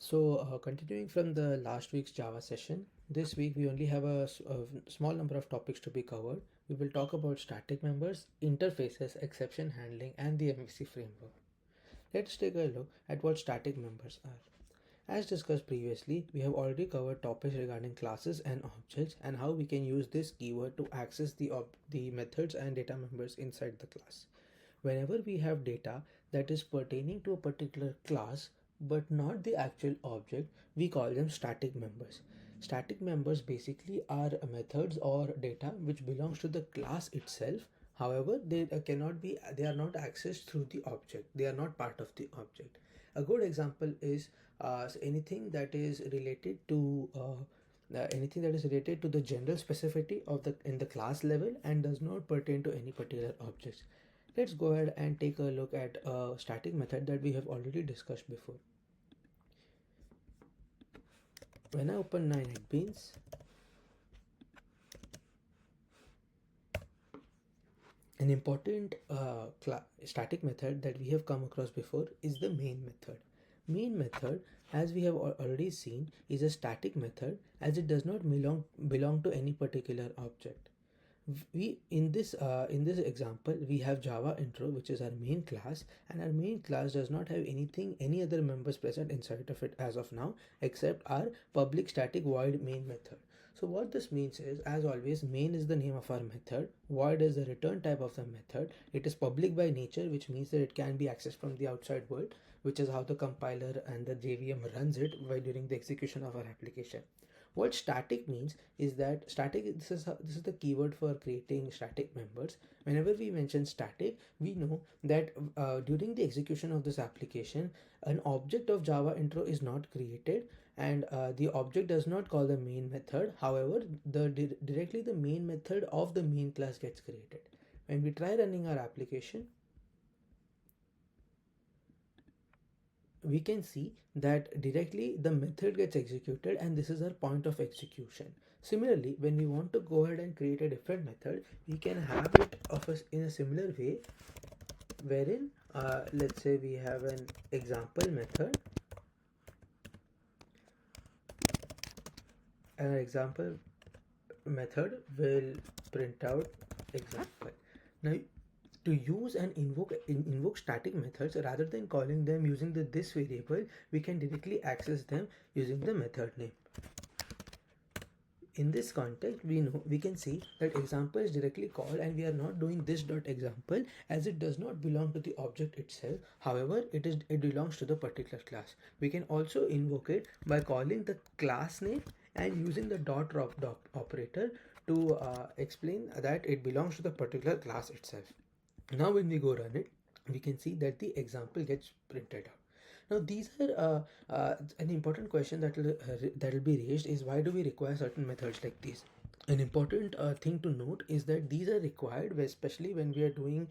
Continuing from the last week's Java session, this week we only have a small number of topics to be covered. We will talk about static members, interfaces, exception handling, and the MVC framework. Let's take a look at what static members are. As discussed previously, we have already covered topics regarding classes and objects and how we can use this keyword to access the methods and data members inside the class. Whenever we have data that is pertaining to a particular class but not the actual object, we call them static members. Static members basically are methods or data which belongs to the class itself. However, they are not accessed through the object. They are not part of the object. A good example is anything that is related to the general specificity of the in the class level and does not pertain to any particular objects. Let's go ahead and take a look at a static method that we have already discussed before. When I open 9 an important static method that we have come across before is the main method. Main method, as we have already seen, is a static method as it does not belong to any particular object. We in this example we have Java intro, which is our main class, and our main class does not have any other members present inside of it as of now except our public static void main method. So what this means is, as always, main is the name of our method, void is the return type of the method, it is public by nature, which means that it can be accessed from the outside world, which is how the compiler and the JVM runs it while during the execution of our application. What static means is that this is the keyword for creating static members. Whenever we mention static, we know that during the execution of this application, an object of Java intro is not created, and the object does not call the main method. However, directly the main method of the main class gets created. When we try running our application, we can see that directly the method gets executed, and this is our point of execution. Similarly, when we want to go ahead and create a different method, we can have it of us in a similar way, wherein let's say we have an example method, and our example method will print out example. Now, to use and invoke static methods, rather than calling them using the this variable, we can directly access them using the method name. In this context, we can see that example is directly called, and we are not doing this dot example as it does not belong to the object itself. However, it belongs to the particular class. We can also invoke it by calling the class name and using the dot operator to explain that it belongs to the particular class itself. Now when we go run it, we can see that the example gets printed out. Now these are an important question that will be raised is, why do we require certain methods like these? An important thing to note is that these are required, especially when we are doing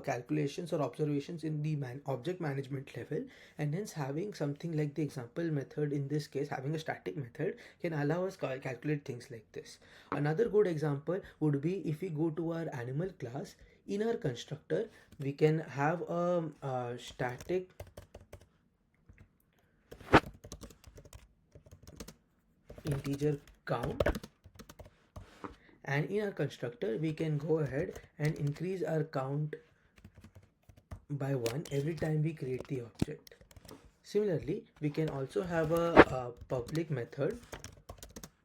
calculations or observations in the object management level, and hence having something like the example method, in this case having a static method, can allow us calculate things like this. Another good example would be if we go to our animal class. In our constructor, we can have a static integer count, and in our constructor we can go ahead and increase our count by 1 every time we create the object. Similarly, we can also have a public method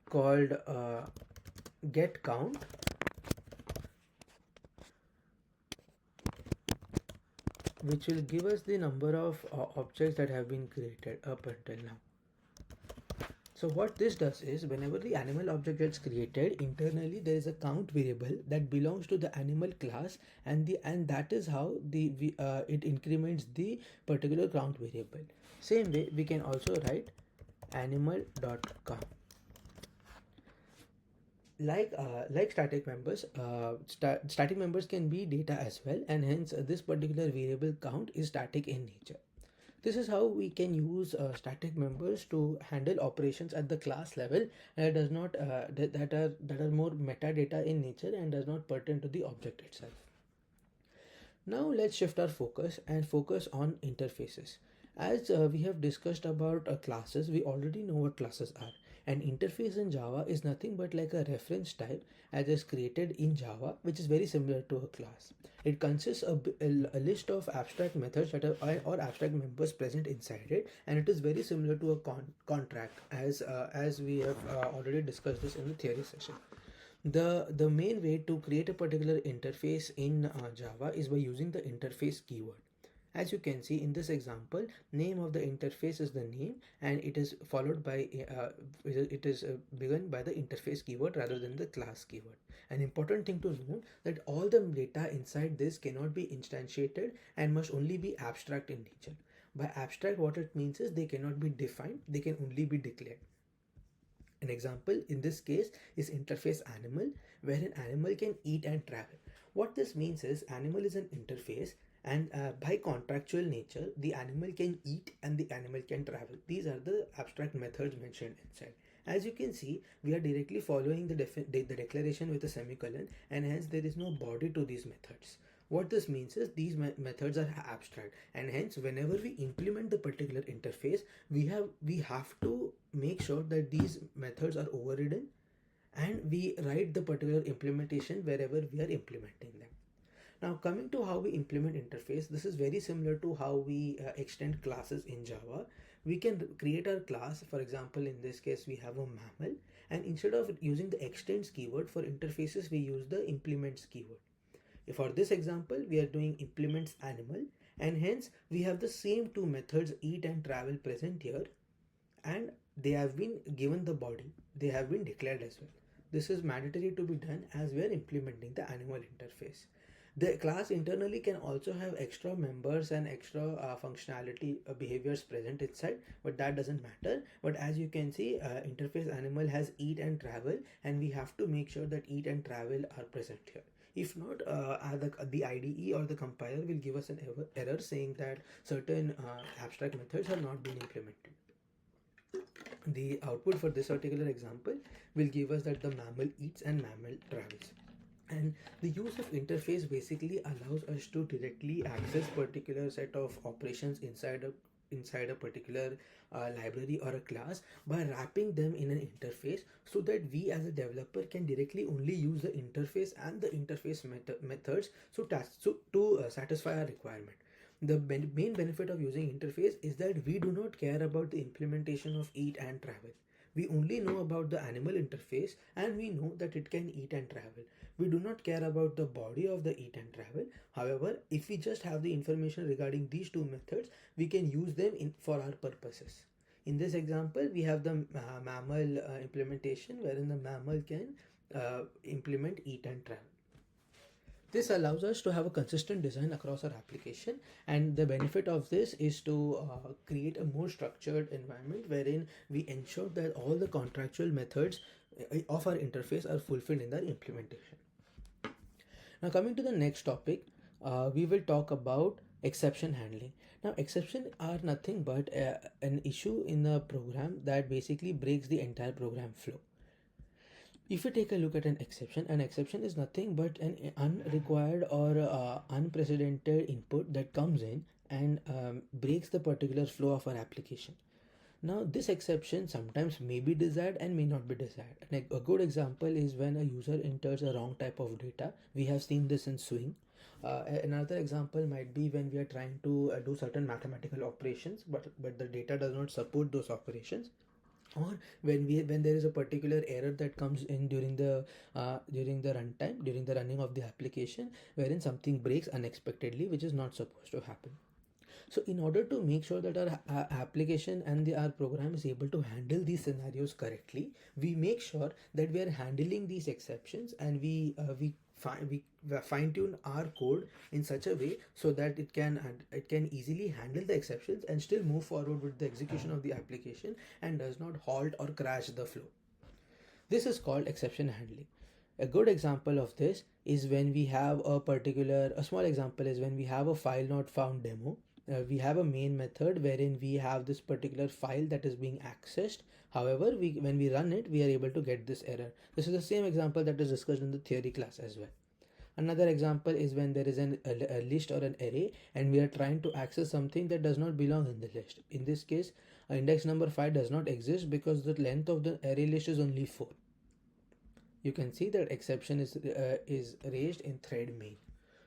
called get count, which will give us the number of objects that have been created up until now. So what this does is, whenever the animal object gets created, internally there is a count variable that belongs to the animal class, and that is how it increments the particular count variable. Same way, we can also write animal.count. Like static members, static members can be data as well, and hence this particular variable count is static in nature. This is how we can use static members to handle operations at the class level and does not that are more metadata in nature and does not pertain to the object itself. Now let's shift our focus and focus on interfaces. As we have discussed about classes, we already know what classes are. An interface in Java is nothing but like a reference type as is created in Java, which is very similar to a class. It consists of a list of abstract methods that are or abstract members present inside it, and it is very similar to a contract, as we have already discussed this in the theory session. The main way to create a particular interface in Java is by using the interface keyword. As you can see in this example, name of the interface is the name, and it is followed by it is begun by the interface keyword rather than the class keyword. An important thing to note that all the data inside this cannot be instantiated and must only be abstract in nature. By abstract, what it means is they cannot be defined, they can only be declared. An example in this case is interface animal, where an animal can eat and travel. What this means is animal is an interface, and by contractual nature, the animal can eat and the animal can travel. These are the abstract methods mentioned inside. As you can see, we are directly following the declaration with a semicolon, and hence there is no body to these methods. What this means is these methods are abstract, and hence whenever we implement the particular interface, we have to make sure that these methods are overridden, and we write the particular implementation wherever we are implementing them. Now, coming to how we implement interface, this is very similar to how we extend classes in Java. We can create our class. For example, in this case, we have a mammal, and instead of using the extends keyword for interfaces, we use the implements keyword. For this example, we are doing implements animal, and hence we have the same two methods eat and travel present here, and they have been given the body, they have been declared as well. This is mandatory to be done as we are implementing the animal interface. The class internally can also have extra members and extra functionality behaviors present inside, but that doesn't matter. But as you can see, interface animal has eat and travel, and we have to make sure that eat and travel are present here. If not, the IDE or the compiler will give us an error saying that certain abstract methods have not been implemented. The output for this particular example will give us that the mammal eats and mammal travels. And the use of interface basically allows us to directly access particular set of operations inside a particular library or a class by wrapping them in an interface, so that we as a developer can directly only use the interface and the interface methods to satisfy our requirement. The main benefit of using interface is that we do not care about the implementation of eat and travel. We only know about the animal interface, and we know that it can eat and travel. We do not care about the body of the eat and travel. However, if we just have the information regarding these two methods, we can use them for our purposes. In this example, we have the mammal implementation, wherein the mammal can implement eat and travel. This allows us to have a consistent design across our application, and the benefit of this is to create a more structured environment wherein we ensure that all the contractual methods of our interface are fulfilled in their implementation. Now, coming to the next topic, we will talk about exception handling. Now, exceptions are nothing but an issue in a program that basically breaks the entire program flow. If you take a look at an exception is nothing but an unrequired or unprecedented input that comes in and breaks the particular flow of our application. Now, this exception sometimes may be desired and may not be desired. And a good example is when a user enters a wrong type of data. We have seen this in Swing. Another example might be when we are trying to do certain mathematical operations, but the data does not support those operations, or when there is a particular error that comes in during the runtime, during the running of the application, wherein something breaks unexpectedly, which is not supposed to happen. So in order to make sure that our application and our program is able to handle these scenarios correctly, we make sure that we are handling these exceptions, and we fine tune our code in such a way so that it can easily handle the exceptions and still move forward with the execution of the application, and does not halt or crash the flow. This is called exception handling. A good example of this is when we have a small example is when we have a file not found demo. We have a main method wherein we have this particular file that is being accessed. However, when we run it, we are able to get this error. This is the same example that is discussed in the theory class as well. Another example is when there is a list or an array and we are trying to access something that does not belong in the list. In this case, index number 5 does not exist because the length of the array list is only 4. You can see that exception is raised in thread main.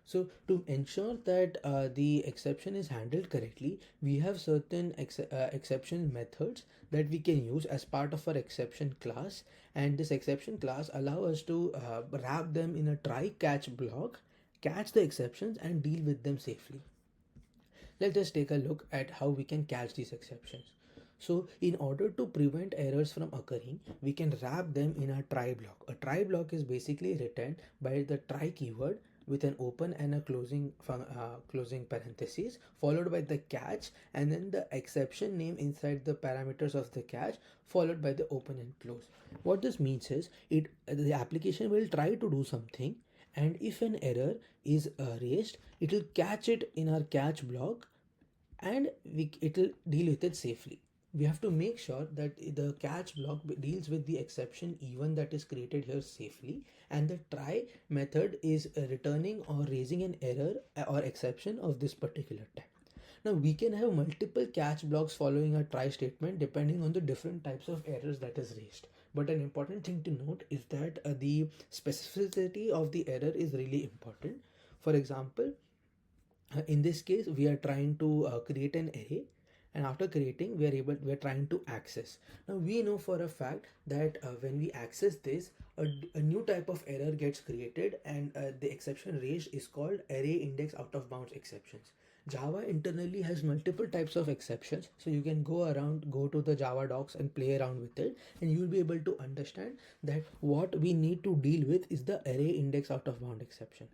So to ensure that the exception is handled correctly, we have certain exception methods that we can use as part of our exception class, and this exception class allow us to wrap them in a try catch block, catch the exceptions and deal with them safely. Let us take a look at how we can catch these exceptions. So in order to prevent errors from occurring, we can wrap them in a try block. A try block is basically written by the try keyword with an open and a closing parentheses, followed by the catch and then the exception name inside the parameters of the catch, followed by the open and close. What this means is the application will try to do something, and if an error is raised, it will catch it in our catch block and it will deal with it safely. We have to make sure that the catch block deals with the exception even that is created here safely, and the try method is returning or raising an error or exception of this particular type. Now we can have multiple catch blocks following a try statement depending on the different types of errors that is raised. But an important thing to note is that the specificity of the error is really important. For example, in this case we are trying to create an array, and after creating we are trying to access. Now we know for a fact that when we access this, a new type of error gets created, and the exception raised is called array index out of bounds exceptions. Java internally has multiple types of exceptions, so you can go to the Java docs and play around with it, and you will be able to understand that what we need to deal with is the array index out of bound exception.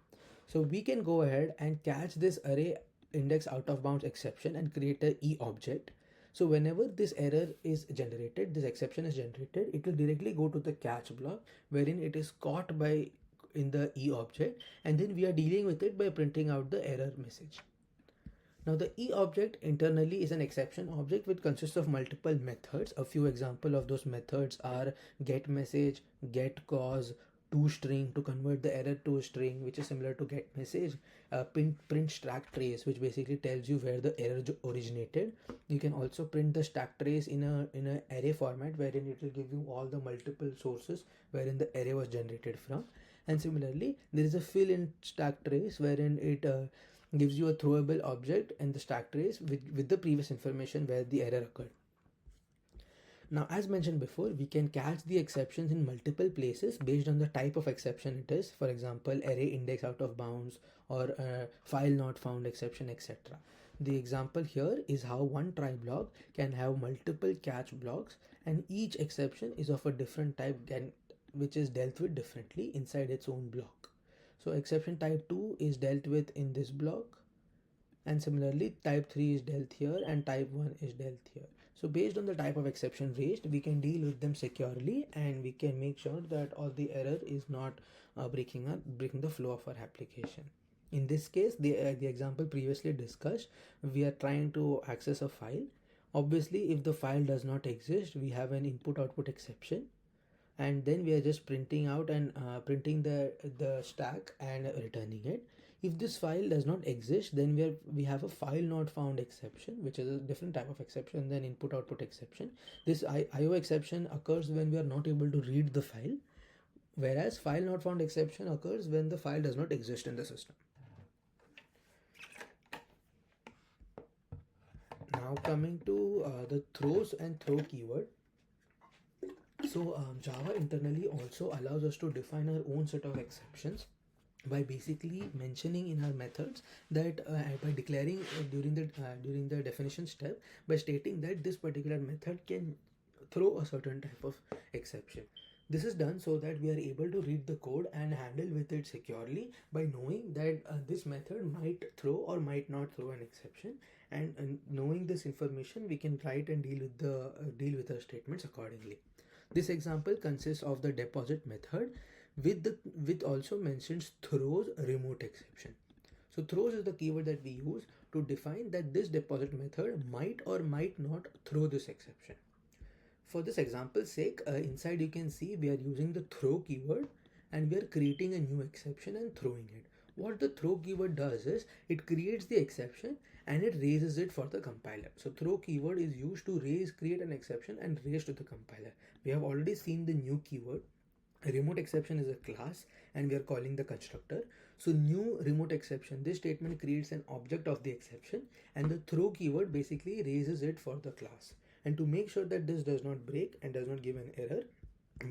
So we can go ahead and catch this array index out of bounds exception and create a e object. So whenever this error is generated, this exception is generated, it will directly go to the catch block wherein it is caught by in the e object, and then we are dealing with it by printing out the error message. Now the e object internally is an exception object which consists of multiple methods. A few examples of those methods are get message, get cause, toString to convert the error to a string, which is similar to get message, print stack trace, which basically tells you where the error originated. You can also print the stack trace in a array format wherein it will give you all the multiple sources wherein the array was generated from. And similarly, there is a fill in stack trace wherein it gives you a throwable object and the stack trace with the previous information where the error occurred. Now, as mentioned before, we can catch the exceptions in multiple places based on the type of exception it is. For example, array index out of bounds or file not found exception, etc. The example here is how one try block can have multiple catch blocks, and each exception is of a different type which is dealt with differently inside its own block. So exception type 2 is dealt with in this block, and similarly type 3 is dealt here and type 1 is dealt here. So based on the type of exception raised, we can deal with them securely, and we can make sure that all the error is not breaking the flow of our application. In this case, the example previously discussed, we are trying to access a file. Obviously, if the file does not exist, we have an input output exception, and then we are just printing out and printing the stack and returning it. If this file does not exist, then we have a file not found exception, which is a different type of exception than input output exception. This IO exception occurs when we are not able to read the file, whereas file not found exception occurs when the file does not exist in the system. Now coming to the throws and throw keyword. So Java internally also allows us to define our own set of exceptions by basically mentioning in our methods that by declaring during the definition step, by stating that this particular method can throw a certain type of exception. This is done so that we are able to read the code and handle with it securely by knowing that this method might throw or might not throw an exception, and knowing this information, we can write and deal with our statements accordingly. This example consists of the deposit method with also mentions throws remote exception. So throws is the keyword that we use to define that this deposit method might or might not throw this exception. For this example's sake, inside you can see we are using the throw keyword, and we are creating a new exception and throwing it. What the throw keyword does is it creates the exception and it raises it for the compiler. So throw keyword is used to create an exception and raise to the compiler. We have already seen the new keyword. A remote exception is a class and we are calling the constructor. So new remote exception, this statement creates an object of the exception and the throw keyword basically raises it for the class. And to make sure that this does not break and does not give an error,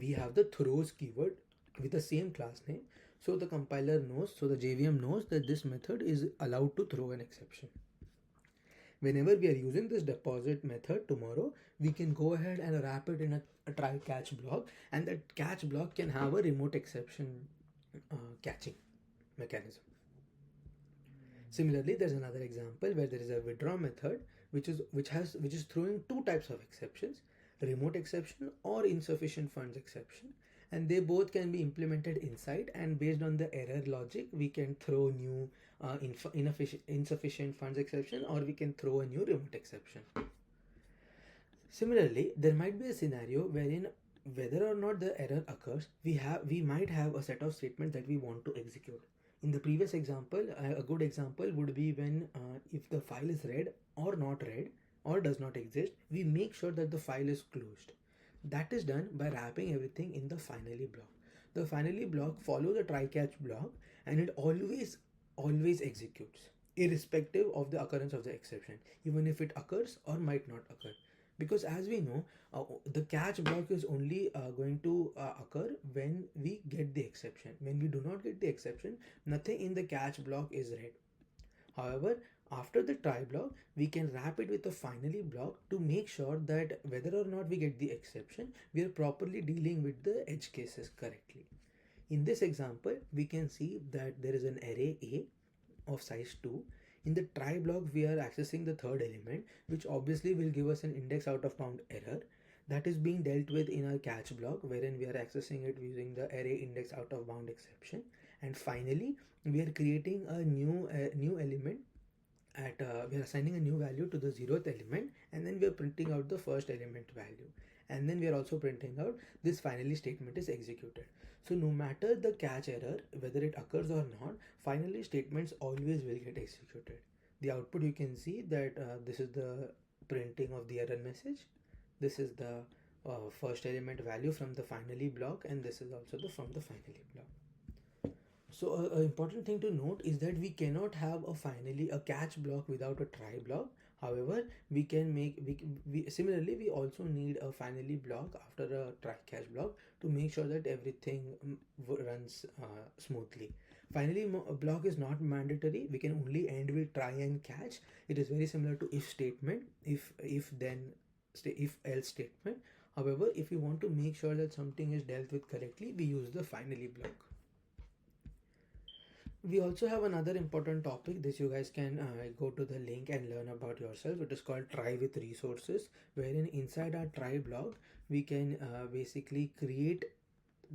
we have the throws keyword with the same class name. So the compiler knows, so the JVM knows that this method is allowed to throw an exception. Whenever we are using this deposit method tomorrow, we can go ahead and wrap it in a try catch block, and that catch block can have a remote exception catching mechanism. Similarly, there's another example where there is a withdraw method which is throwing two types of exceptions: remote exception or insufficient funds exception, and they both can be implemented inside, and based on the error logic we can throw new insufficient funds exception, or we can throw a new remote exception. Similarly, there might be a scenario wherein whether or not the error occurs, we might have a set of statements that we want to execute. In the previous example, a good example would be when if the file is read or not read or does not exist, we make sure that the file is closed. That is done by wrapping everything in the finally block. The finally block follows the try catch block and it always executes irrespective of the occurrence of the exception, even if it occurs or might not occur. Because as we know, the catch block is only going to occur when we get the exception. When we do not get the exception, nothing in the catch block is read. However, after the try block, we can wrap it with a finally block to make sure that whether or not we get the exception, we are properly dealing with the edge cases correctly. In this example, we can see that there is an array A of size 2. In the try block, we are accessing the third element, which obviously will give us an index out of bound error. That is being dealt with in our catch block, wherein we are accessing it using the array index out of bound exception. And finally, we are creating a new element we are assigning a new value to the 0th element, and then we are printing out the first element value, and then we are also printing out this finally statement is executed. So no matter the catch error, whether it occurs or not, finally statements always will get executed. The output, you can see that this is the printing of the error message, this is the first element value from the finally block, and this is also from the finally block. So an important thing to note is that we cannot have a catch block without a try block. However, we can make similarly we also need a finally block after a try catch block to make sure that everything runs smoothly. Finally, a block is not mandatory. We can only end with try and catch. It is very similar to if statement, if else statement. However, if we want to make sure that something is dealt with correctly, we use the finally block. We also have another important topic. This you guys can go to the link and learn about yourself. It is called try with resources, wherein inside our try block we can basically create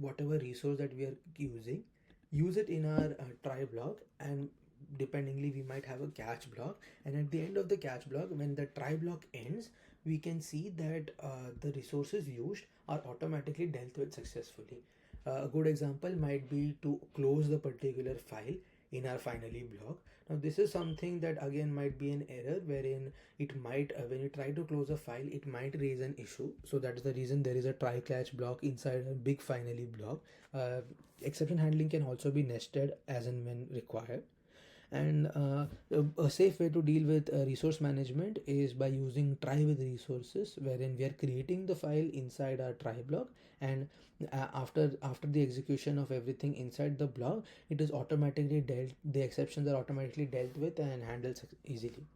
whatever resource that we are using, use it in our try block, and dependingly we might have a catch block, and at the end of the catch block, when the try block ends, we can see that the resources used are automatically dealt with successfully. A good example might be to close the particular file in our finally block. Now this is something that again might be an error, wherein it might when you try to close a file, it might raise an issue. So that's the reason there is a try catch block inside a big finally block. Exception handling can also be nested as and when required. And a safe way to deal with resource management is by using try with resources, wherein we are creating the file inside our try block, and after the execution of everything inside the block, it is automatically the exceptions are automatically dealt with and handled easily.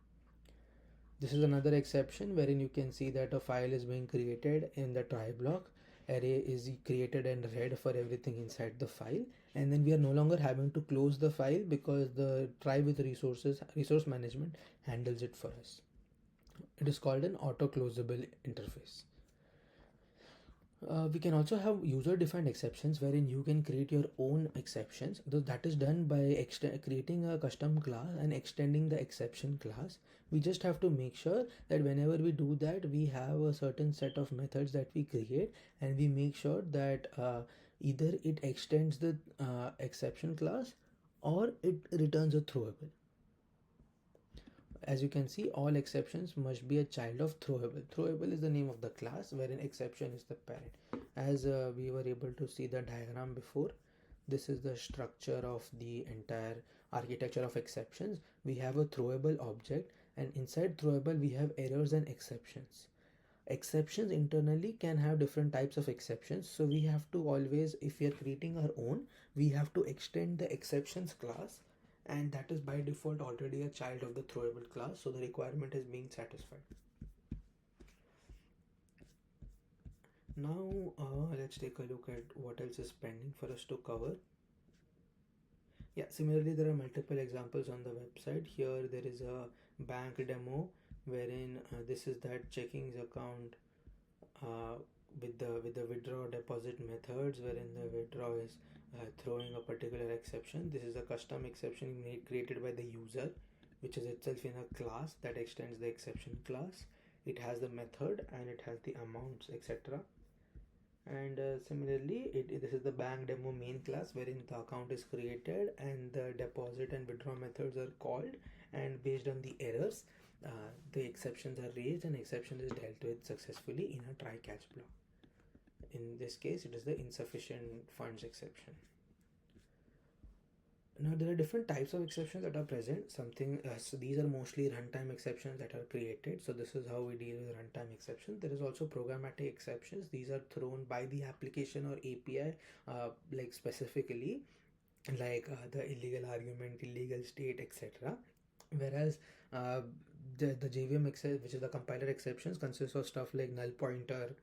This is another exception wherein you can see that a file is being created in the try block, array is created and read for everything inside the file, and then we are no longer having to close the file because the try with resource management handles it for us. It is called an auto closable interface. We can also have user-defined exceptions wherein you can create your own exceptions. That is done by creating a custom class and extending the exception class. We just have to make sure that whenever we do that, we have a certain set of methods that we create, and we make sure that Either it extends the exception class or it returns a throwable. As you can see, all exceptions must be a child of throwable. Throwable is the name of the class, wherein exception is the parent. As we were able to see the diagram before, this is the structure of the entire architecture of exceptions. We have a throwable object, and inside throwable we have errors and exceptions. Exceptions internally can have different types of exceptions, so we have to always, if we are creating our own, we have to extend the exceptions class, and that is by default already a child of the throwable class, so the requirement is being satisfied. Now let's take a look at what else is pending for us to cover. Yeah, similarly there are multiple examples on the website. Here there is a bank demo wherein this is that checkings account uh, with the withdraw deposit methods, wherein the withdraw is throwing a particular exception. This is a custom exception created by the user, which is itself in a class that extends the exception class. It has the method and it has the amounts, etc. And similarly, this is the bank demo main class, wherein the account is created and the deposit and withdraw methods are called, and based on the errors, the exceptions are raised and exception is dealt with successfully in a try catch block. In this case, it is the insufficient funds exception. Now there are different types of exceptions that are present. So these are mostly runtime exceptions that are created. So this is how we deal with runtime exceptions. There is also programmatic exceptions. These are thrown by the application or API, like specifically, like the illegal argument, illegal state, etc. Whereas the JVM exception, which is the compiler exceptions, consists of stuff like null pointer,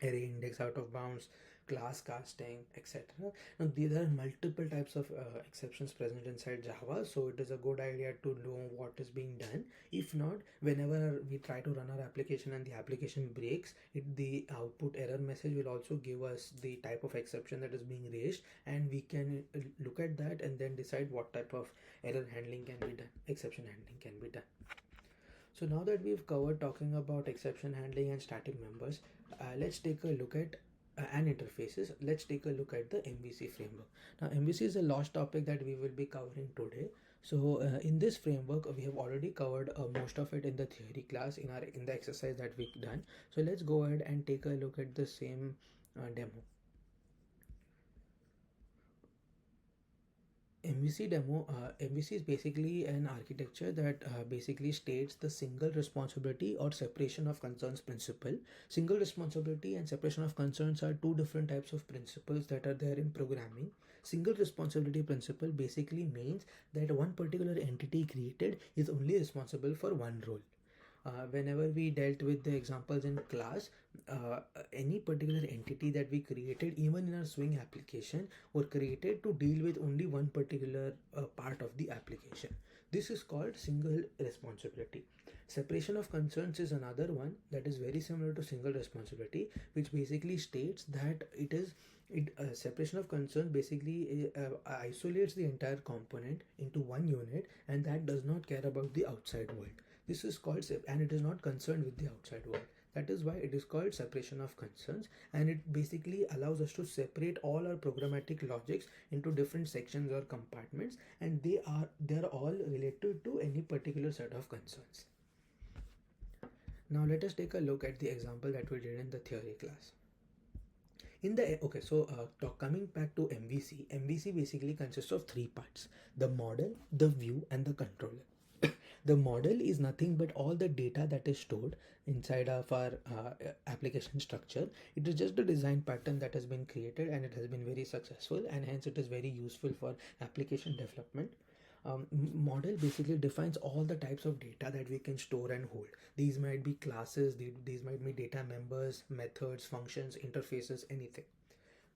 array index out of bounds, class casting, etc. Now there are multiple types of exceptions present inside Java, so it is a good idea to know what is being done. If not, whenever we try to run our application and the application breaks, the output error message will also give us the type of exception that is being raised, and we can look at that and then decide what type of error handling can be done, exception handling can be done. So now that we've covered talking about exception handling and static members, let's take a look at and interfaces. Let's take a look at the MVC framework. Now MVC is a lost topic that we will be covering today. So in this framework we have already covered most of it in the theory class in the exercise that we've done. So let's go ahead and take a look at the same demo. MVC is basically an architecture that basically states the single responsibility or separation of concerns principle. Single responsibility and separation of concerns are two different types of principles that are there in programming. Single responsibility principle basically means that one particular entity created is only responsible for one role. Whenever we dealt with the examples in class, any particular entity that we created, even in our Swing application, were created to deal with only one particular part of the application. This is called single responsibility. Separation of concerns is another one that is very similar to single responsibility, which basically states that separation of concerns basically isolates the entire component into one unit, and that does not care about the outside world. This is called and it is not concerned with the outside world. That is why it is called separation of concerns, and it basically allows us to separate all our programmatic logics into different sections or compartments, and they are all related to any particular set of concerns. Now let us take a look at the example that we did in the theory class. Coming back to MVC basically consists of three parts: the model, the view, and the controller. The model is nothing but all the data that is stored inside of our application structure. It is just a design pattern that has been created, and it has been very successful, and hence it is very useful for application development. Model basically defines all the types of data that we can store and hold. These might be classes, these might be data members, methods, functions, interfaces, anything.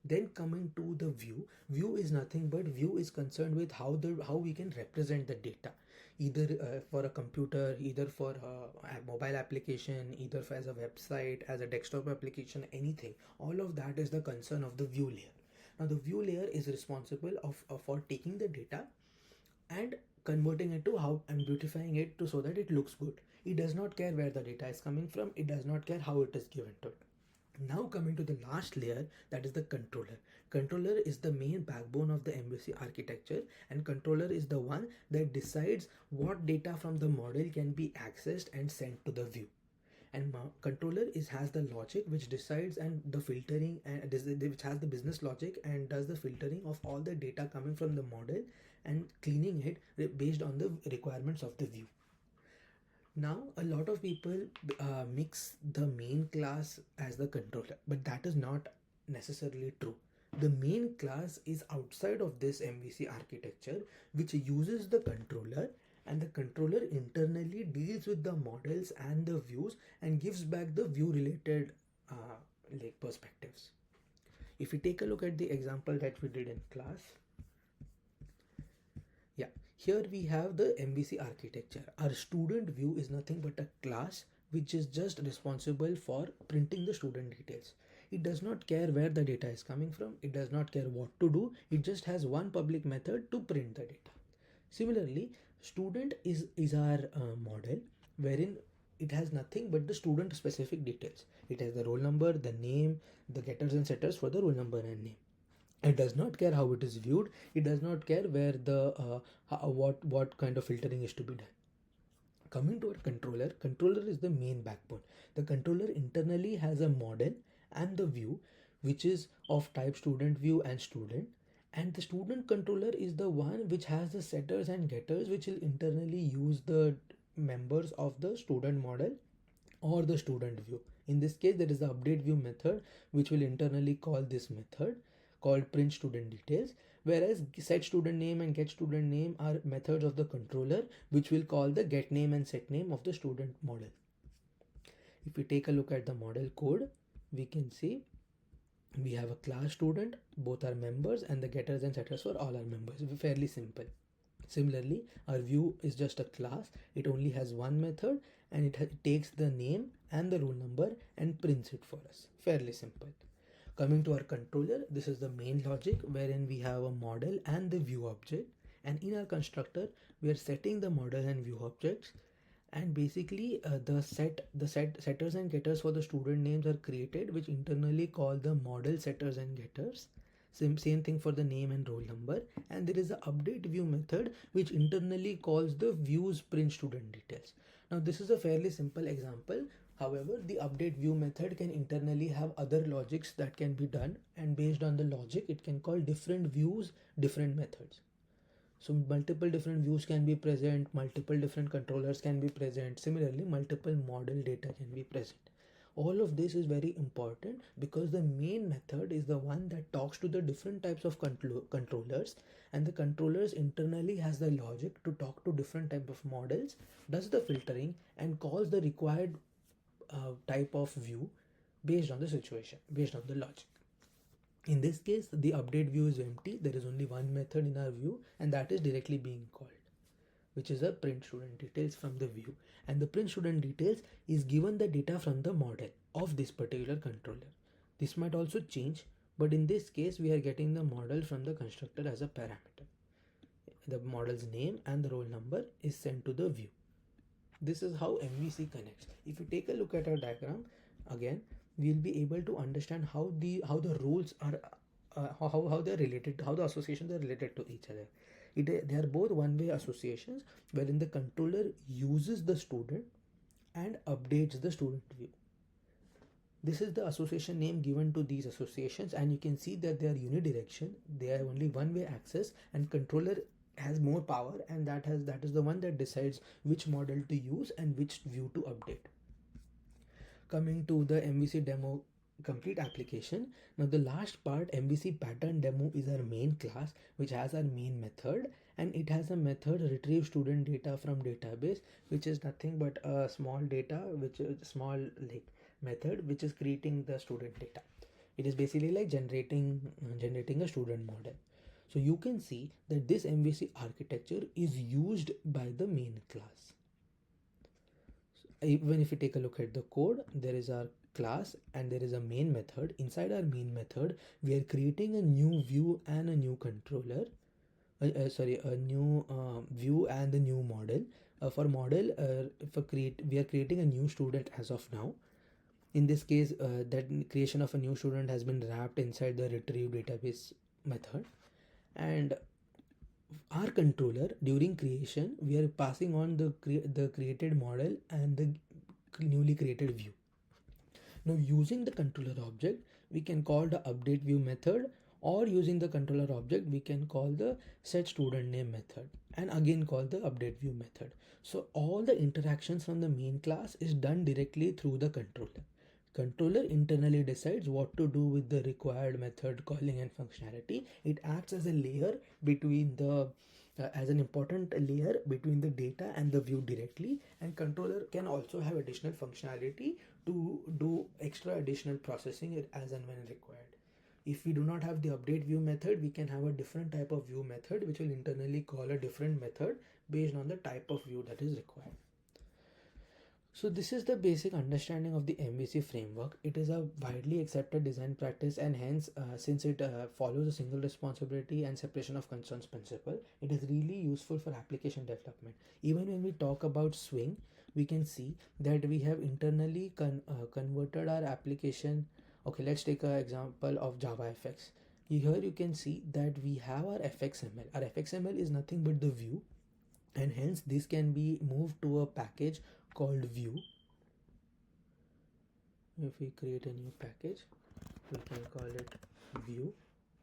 Then coming to the view is nothing but view is concerned with how we can represent the data, either for a computer, either for a mobile application, either as a website, as a desktop application, anything. All of that is the concern of the view layer. Now the view layer is responsible for taking the data and converting it to how and beautifying it to so that it looks good. It does not care where the data is coming from. It does not care how it is given to it. Now coming to the last layer, that is the controller. Controller is the main backbone of the MVC architecture, and controller is the one that decides what data from the model can be accessed and sent to the view. And controller has the logic which decides and the filtering, and which has the business logic and does the filtering of all the data coming from the model and cleaning it based on the requirements of the view. Now, a lot of people mix the main class as the controller, but that is not necessarily true. The main class is outside of this MVC architecture, which uses the controller, and the controller internally deals with the models and the views and gives back the view related perspectives. If we take a look at the example that we did in class, yeah, here we have the MVC architecture. Our student view is nothing but a class which is just responsible for printing the student details. It does not care where the data is coming from. It does not care what to do. It just has one public method to print the data. Similarly, student is our model, wherein it has nothing but the student specific details. It has the roll number, the name, the getters and setters for the roll number and name. It does not care how it is viewed. It does not care where the what kind of filtering is to be done. Coming to our controller is the main backbone. The controller internally has a model and the view, which is of type student view and student. And the student controller is the one which has the setters and getters, which will internally use the members of the student model or the student view. In this case, there is the update view method, which will internally call this method called print student details, whereas set student name and get student name are methods of the controller, which will call the get name and set name of the student model. If we take a look at the model code, we can see we have a class student, both are members, and the getters and setters for all our members. Fairly simple. Similarly, our view is just a class. It only has one method, and it takes the name and the roll number and prints it for us. Fairly simple. Coming to our controller, this is the main logic, wherein we have a model and the view object, and in our constructor we are setting the model and view objects, and basically the setters and getters for the student names are created, which internally call the model setters and getters. Same thing for the name and roll number, and there is a update view method which internally calls the views print student details. Now this is a fairly simple example. However, the update view method can internally have other logics that can be done, and based on the logic it can call different views different methods. So multiple different views can be present, multiple different controllers can be present. Similarly, multiple model data can be present. All of this is very important because the main method is the one that talks to the different types of controllers, and the controllers internally has the logic to talk to different type of models, does the filtering, and calls the required type of view based on the situation, based on the logic. In this case, the update view is empty. There is only one method in our view, and that is directly being called, which is a print student details from the view. And the print student details is given the data from the model of this particular controller. This might also change, but in this case we are getting the model from the constructor as a parameter. The model's name and the roll number is sent to the view. This is how MVC connects. If you take a look at our diagram again, we'll be able to understand how the roles are how they're related, how the associations are related to each other. They are both one-way associations, wherein the controller uses the student and updates the student view. This is the association name given to these associations, and you can see that they are unidirectional. They have only one-way access, and controller has more power, and that is the one that decides which model to use and which view to update. Coming to the MVC demo complete application. Now the last part, MVC pattern demo, is our main class, which has our main method, and it has a method retrieve student data from database, which is nothing but a small data, which is small method which is creating the student data. It is basically like generating a student model. So you can see that this MVC architecture is used by the main class. Even if you take a look at the code, there is our class and there is a main method. Inside our main method, we are creating a new view and a new controller. A new view and the new model. For model, we are creating a new student as of now. In this case, that creation of a new student has been wrapped inside the retrieve database method. And our controller, during creation, we are passing on the created model and the newly created view. Now, using the controller object, we can call the update view method, or using the controller object, we can call the set student name method, and again call the update view method. So all the interactions from the main class is done directly through the controller. Controller internally decides what to do with the required method calling and functionality. It acts as a layer between the as an important layer between the data and the view directly, and controller can also have additional functionality to do extra additional processing as and when required. If we do not have the update view method, we can have a different type of view method which will internally call a different method based on the type of view that is required. So this is the basic understanding of the MVC framework. It is a widely accepted design practice, and hence since it follows a single responsibility and separation of concerns principle, it is really useful for application development. Even when we talk about Swing, we can see that we have internally converted our application. Okay, let's take an example of JavaFX. Here you can see that we have our FXML. Our FXML is nothing but the view, and hence this can be moved to a package called view. If we create a new package, we can call it view,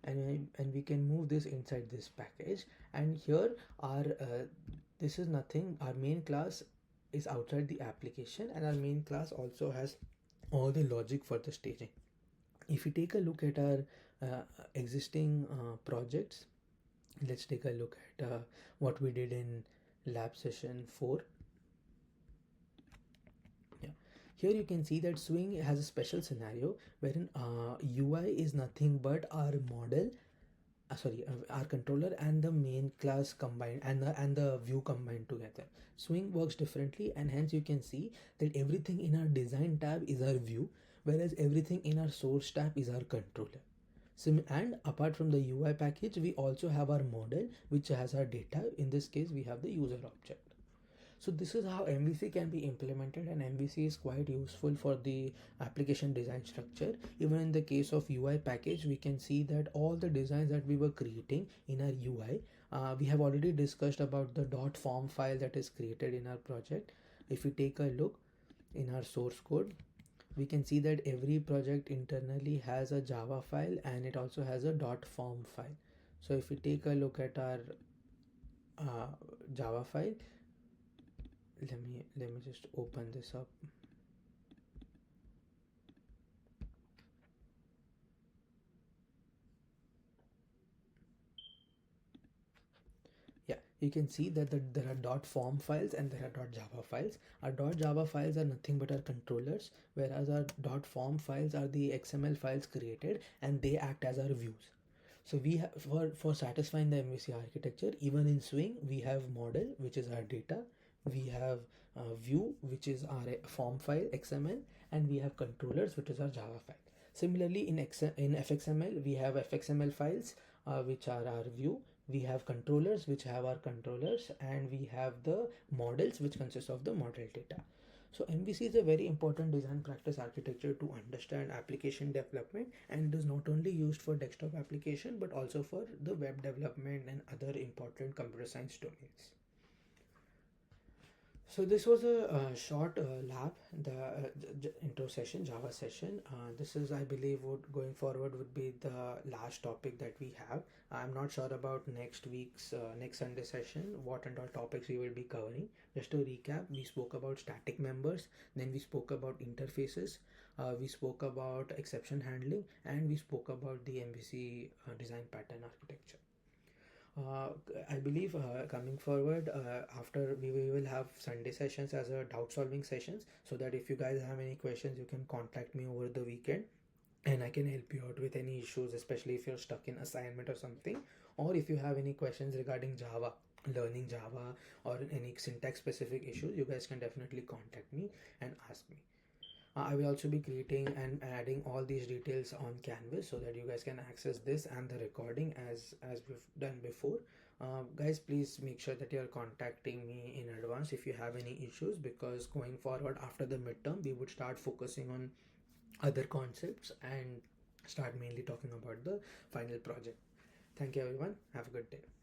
and we can move this inside this package. And here our this is nothing, our main class is outside the application, and our main class also has all the logic for the staging. If we take a look at our existing projects, let's take a look at what we did in lab session 4. Here you can see that Swing has a special scenario wherein UI is nothing but our model, our controller and the main class combined, and the view combined together. Swing works differently, and hence you can see that everything in our design tab is our view, whereas everything in our source tab is our controller. And apart from the UI package, we also have our model which has our data. In this case, we have the user object. So this is how MVC can be implemented, and MVC is quite useful for the application design structure. Even in the case of UI package, we can see that all the designs that we were creating in our UI, we have already discussed about the .form file that is created in our project. If we take a look in our source code, we can see that every project internally has a Java file, and it also has a .form file. So if we take a look at our Java file, let me just open this up. Yeah, you can see that there are .form files and there are .java files. Our .java files are nothing but our controllers, whereas our .form files are the XML files created, and they act as our views. So we have for satisfying the MVC architecture, even in Swing, we have model, which is our data. We have view, which is our form file XML, and we have controllers, which is our Java file. Similarly, in FXML, we have FXML files, which are our view. We have controllers, which have our controllers, and we have the models, which consist of the model data. So MVC is a very important design practice architecture to understand application development, and it is not only used for desktop application but also for the web development and other important computer science domains. So this was a short lab, the intro session, Java session. This is, I believe, going forward would be the last topic that we have. I'm not sure about next week's next Sunday session, what and all topics we will be covering. Just to recap, we spoke about static members, then we spoke about interfaces, we spoke about exception handling, and we spoke about the MVC design pattern architecture. I believe coming forward, after we will have Sunday sessions as a doubt solving sessions, so that if you guys have any questions, you can contact me over the weekend, and I can help you out with any issues, especially if you're stuck in assignment or something, or if you have any questions regarding Java, learning Java, or any syntax specific issues, you guys can definitely contact me and ask me. I will also be creating and adding all these details on Canvas so that you guys can access this and the recording as we've done before. Guys, please make sure that you're contacting me in advance if you have any issues, because going forward after the midterm, we would start focusing on other concepts and start mainly talking about the final project. Thank you everyone. Have a good day.